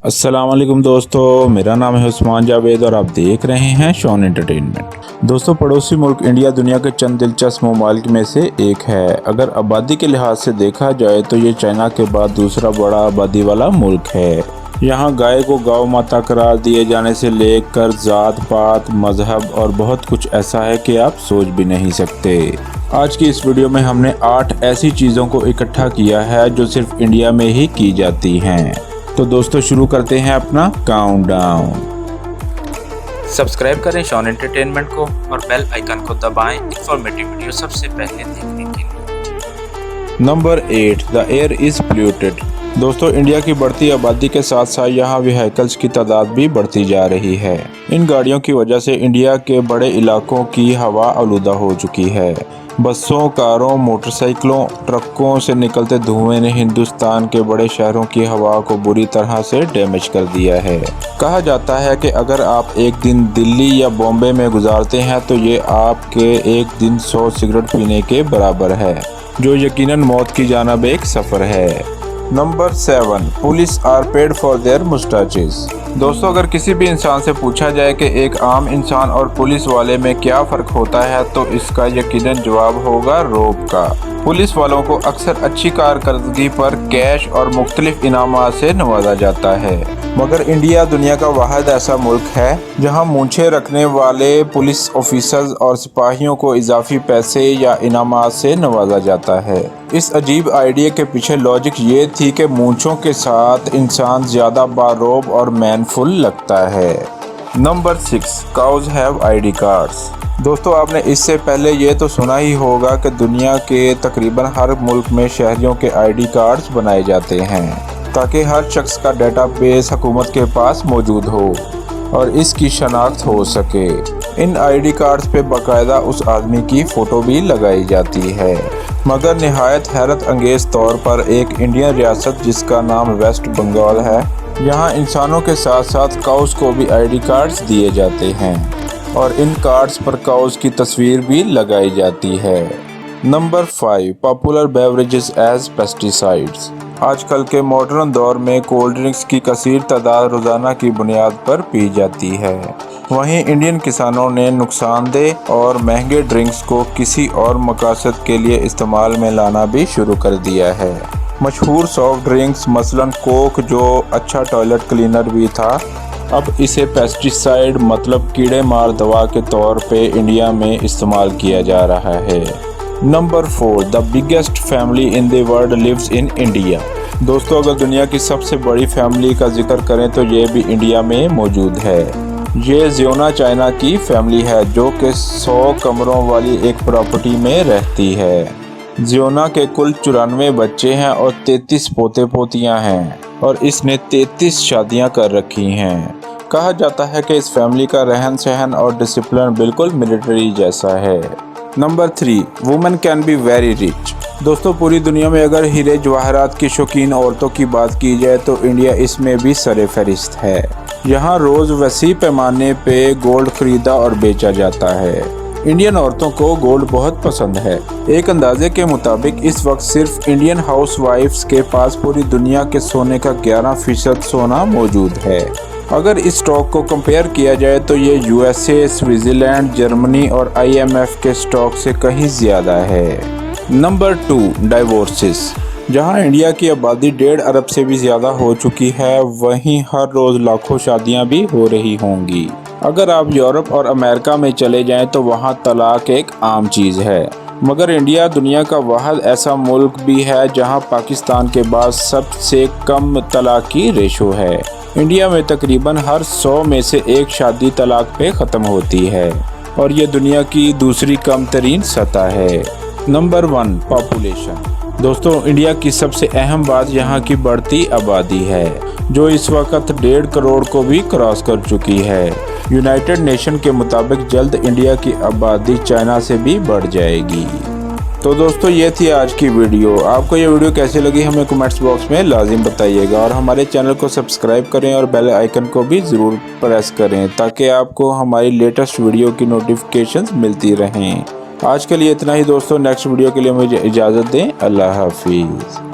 अस्सलाम वालेकुम दोस्तों, मेरा नाम है उस्मान जावेद और आप देख रहे हैं शॉन एंटरटेनमेंट। दोस्तों, पड़ोसी मुल्क इंडिया दुनिया के चंद दिलचस्प ममालिक में से एक है। अगर आबादी के लिहाज से देखा जाए तो ये चाइना के बाद दूसरा बड़ा आबादी वाला मुल्क है। यहाँ गाय को गौ माता करार दिए जाने से लेकर जात पात मजहब और बहुत कुछ ऐसा है कि आप सोच भी नहीं सकते। आज की इस वीडियो में हमने 8 ऐसी चीज़ों को इकट्ठा किया है जो सिर्फ इंडिया में ही की जाती हैं। तो दोस्तों, शुरू करते हैं अपना काउंटडाउन। सब्सक्राइब करें शॉन एंटरटेनमेंट को और बेल आइकन को दबाएं इंफॉर्मेटिव वीडियो सबसे पहले देखने के लिए। Number 8, the air is polluted. दोस्तों, इंडिया की बढ़ती आबादी के साथ साथ यहाँ व्हीकल्स की तादाद भी बढ़ती जा रही है। इन गाड़ियों की वजह से इंडिया के बड़े इलाकों की हवा आलूदा हो चुकी है। बसों, कारों, मोटरसाइकिलों, ट्रकों से निकलते धुएं ने हिंदुस्तान के बड़े शहरों की हवा को बुरी तरह से डैमेज कर दिया है। कहा जाता है कि अगर आप एक दिन दिल्ली या बॉम्बे में गुजारते हैं तो ये आपके एक दिन 100 सिगरेट पीने के बराबर है, जो यकीनन मौत की जानिब एक सफ़र है। Number 7, police are paid for their moustaches. दोस्तों, अगर किसी भी इंसान से पूछा जाए कि एक आम इंसान और पुलिस वाले में क्या फ़र्क होता है तो इसका यकीनन जवाब होगा रौब का। पुलिस वालों को अक्सर अच्छी कारकर्दगी पर कैश और मुख्तलिफ इनामात से नवाजा जाता है, मगर इंडिया दुनिया का वाहिद ऐसा मुल्क है जहां मूंछें रखने वाले पुलिस ऑफिसर्स और सिपाहियों को इजाफी पैसे या इनामात से नवाजा जाता है। इस अजीब आइडिया के पीछे लॉजिक ये थी कि मूंछों के साथ इंसान ज़्यादा बारौब और मैनफुल लगता है। Number 6, cows have ID cards. दोस्तों, आपने इससे पहले ये तो सुना ही होगा कि दुनिया के तकरीबन हर मुल्क में शहरियों के ID कार्ड्स बनाए जाते हैं ताकि हर शख्स का डेटाबेस हुकूमत के पास मौजूद हो और इसकी शनाख्त हो सके। इन ID कार्ड्स पे बाकायदा उस आदमी की फ़ोटो भी लगाई जाती है, मगर निहायत हैरत अंगेज़ तौर पर एक इंडियन रियासत जिसका नाम वेस्ट बंगाल है, यहाँ इंसानों के साथ साथ काउस को भी ID कार्ड्स दिए जाते हैं और इन कार्ड्स पर काउस की तस्वीर भी लगाई जाती है। Number 5, popular beverages as pesticides. आजकल के मॉडर्न दौर में कोल्ड ड्रिंक्स की कसीर तादाद रोज़ाना की बुनियाद पर पी जाती है। वहीं इंडियन किसानों ने नुकसानदेह और महंगे ड्रिंक्स को किसी और मकसद के लिए इस्तेमाल में लाना भी शुरू कर दिया है। मशहूर सॉफ्ट ड्रिंक्स मसलन कोक, जो अच्छा टॉयलेट क्लीनर भी था, अब इसे पेस्टिसाइड मतलब कीड़े मार दवा के तौर पे इंडिया में इस्तेमाल किया जा रहा है। Number 4, the biggest family in the world lives in India. दोस्तों, अगर दुनिया की सबसे बड़ी फैमिली का जिक्र करें तो ये भी इंडिया में मौजूद है। ये ज़ियोना चाइना की फैमिली है जो कि 100 कमरों वाली एक प्रॉपर्टी में रहती है। ज़ियोना के कुल 94 बच्चे हैं और 33 पोते पोतियाँ हैं और इसने 33 शादियाँ कर रखी हैं। कहा जाता है कि इस फैमिली का रहन सहन और डिसिप्लिन बिल्कुल मिलिट्री जैसा है। Number 3, women can be very rich. दोस्तों, पूरी दुनिया में अगर हीरे जवाहरात की शौकीन औरतों की बात की जाए तो इंडिया इसमें भी सरे फहरिस्त है। यहाँ रोज़ वसी पैमाने पे गोल्ड खरीदा और बेचा जाता है। इंडियन औरतों को गोल्ड बहुत पसंद है। एक अंदाजे के मुताबिक इस वक्त सिर्फ इंडियन हाउसवाइफ्स के पास पूरी दुनिया के सोने का 11% सोना मौजूद है। अगर इस स्टॉक को कंपेयर किया जाए तो ये USA, स्विट्ज़रलैंड, जर्मनी और IMF के स्टॉक से कहीं ज़्यादा है। नंबर 2, डाइवोर्सेस। जहां इंडिया की आबादी 1.5 अरब से भी ज़्यादा हो चुकी है, वहीं हर रोज़ लाखों शादियां भी हो रही होंगी। अगर आप यूरोप और अमेरिका में चले जाएं तो वहां तलाक एक आम चीज़ है, मगर इंडिया दुनिया का वाहिद ऐसा मुल्क भी है जहां पाकिस्तान के बाद सबसे कम तलाक की रेशो है। इंडिया में तकरीबन हर 100 में से एक शादी तलाक पे ख़त्म होती है और ये दुनिया की दूसरी कम तरीन सतह है। Number 1, population. दोस्तों, इंडिया की सबसे अहम बात यहाँ की बढ़ती आबादी है जो इस वक्त 1.5 करोड़ को भी क्रॉस कर चुकी है। यूनाइटेड नेशन के मुताबिक जल्द इंडिया की आबादी चाइना से भी बढ़ जाएगी। तो दोस्तों, ये थी आज की वीडियो। आपको ये वीडियो कैसी लगी हमें कमेंट्स बॉक्स में लाजिम बताइएगा और हमारे चैनल को सब्सक्राइब करें और बेल आइकन को भी ज़रूर प्रेस करें ताकि आपको हमारी लेटेस्ट वीडियो की नोटिफिकेशंस मिलती रहें। आज के लिए इतना ही दोस्तों। नेक्स्ट वीडियो के लिए मुझे इजाज़त दें। अल्लाह हाफिज़।